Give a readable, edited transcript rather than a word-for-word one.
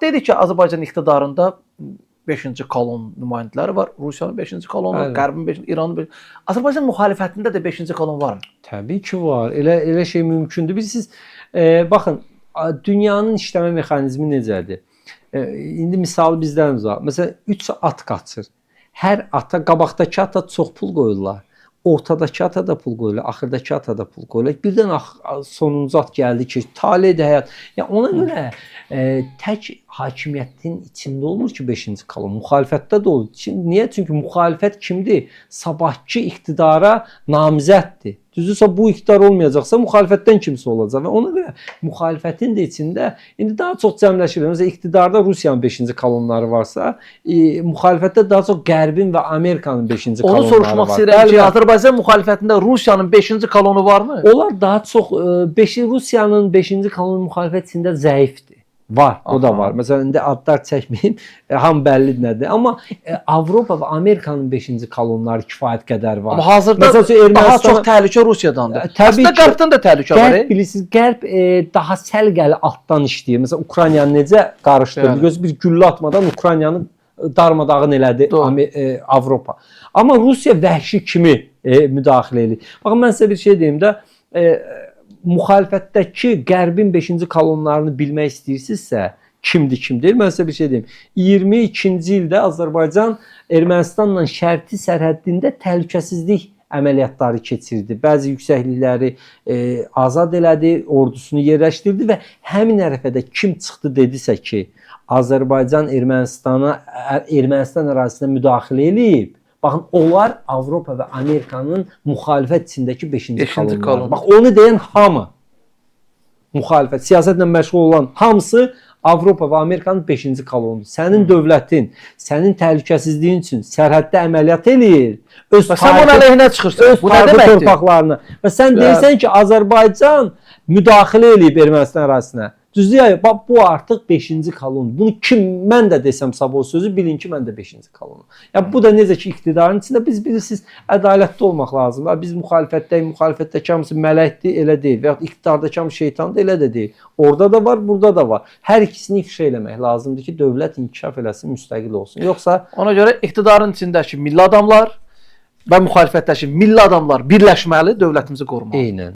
dedik ki, Azərbaycan iqtidarında 5-ci kolon nümayəndələri var. Rusiyanın 5-ci kolonu, Qərbin 5-ci, İranın 5-ci. Azərbaycan müxalifətində də 5-ci kolon varmı? Təbii ki, var. Elə şey mümkündür. Bilirsiniz, baxın, dünyanın işləmə mexanizmi necədir? İndi misal bizdən var. Məsələn, 3 at qaçır. Hər ata, qabaqdakı ata çox pul qoyurlar. Ortadakı ata da pul qoyurlar, axırdakı ata da pul qoyurlar. Birdən sonuncu at gəldi ki, taleydir həyat. Yəni ona görə tək hakimiyyətin içində olmur ki 5-ci kolon. Müxalifətdə də olur. Niyə? Çünki müxalifət kimdir? Sabahki iqtidara namizəddir. Düzdürsə bu iqtidar olmayacaqsa müxalifətdən kimsə olacaq və ona görə müxalifətin də içində indi daha çox cəmləşir. Məsələn, iqtidarda Rusiyanın 5-ci kolonları varsa, müxalifətdə daha çox Qərbin və Amerikanın 5-ci kolonları var. Onu soruşmaq istəyirəm ki, Azərbaycan müxalifətində Rusiyanın 5-ci kolonu varmı? Onlar daha çox Rusiyanın 5-ci kolonu müxalifət içində zəifdir. Var, o da var. Məsələn, indi adlar çəkməyim, ham bəllidir nədir. Amma Avropa və Amerikanın 5-ci kolonları kifayət qədər var. Amma hazırda daha çox təhlükə Rusiyadandır. Əslində Qərbdən də təhlükə var. Qərb bilirsiniz, Qərb daha səlqəli altdan işləyir. Məsələn, Ukraynanı necə qarışdırdı? Göz bir güllə atmadan Ukraynanı darmadağın elədi Avropa. Amma Rusiya vəhşi kimi müdaxilə edir. Baxın, mən sizə bir şey deyim də, müxalifətdəki Qərbin 5-ci kolonlarını bilmək istəyirsinizsə, kimdir, kim deyil? Mən sizə bir şey deyim. 22-ci ildə Azərbaycan Ermənistanla şərti sərhəddində təhlükəsizlik əməliyyatları keçirdi. Bəzi yüksəklikləri azad elədi, ordusunu yerləşdirdi və həmin ərəfədə kim çıxdı dedisə ki, Azərbaycan Ermənistan ərazisinə müdaxilə eləyib, baxın, onlar Avropa və Amerikanın müxalifət içindəki 5-ci kolonları. Bax, onu deyən hamı müxalifət, siyasətlə məşğul olan hamısı Avropa və Amerikanın 5-ci kolonudur. Sənin dövlətin, sənin təhlükəsizliyin üçün sərhəddə əməliyyat eləyir. Sən bunun əleyhinə çıxırsan. Bu nə deməkdir? Torpaqlarına. Və sən deyirsən ki, Azərbaycan müdaxilə eləyib Ermənistan ərazisinə. Düzdür ya, bu artıq 5-ci kolon. Bunu mən də desəm sabah sözü, bilin ki, mən də 5-ci kolonum. Yəni, bu da necə ki, iqtidarın içində biz bilirsiniz, ədalətli olmaq lazımdır. Biz müxalifətdəyik, müxalifətdəki hamısı mələkdir, elə deyil. Və yaxud iqtidardakı hamısı şeytandır, elə də deyil. Orada da var, burada da var. Hər ikisini ifşa eləmək lazımdır ki, dövlət inkişaf eləsin, müstəqil olsun. Yoxsa ona görə iqtidarın içindəki milli adamlar və müxalifətdəki milli adamlar birləşməli, dövlətimizi qorumalı. Eynən.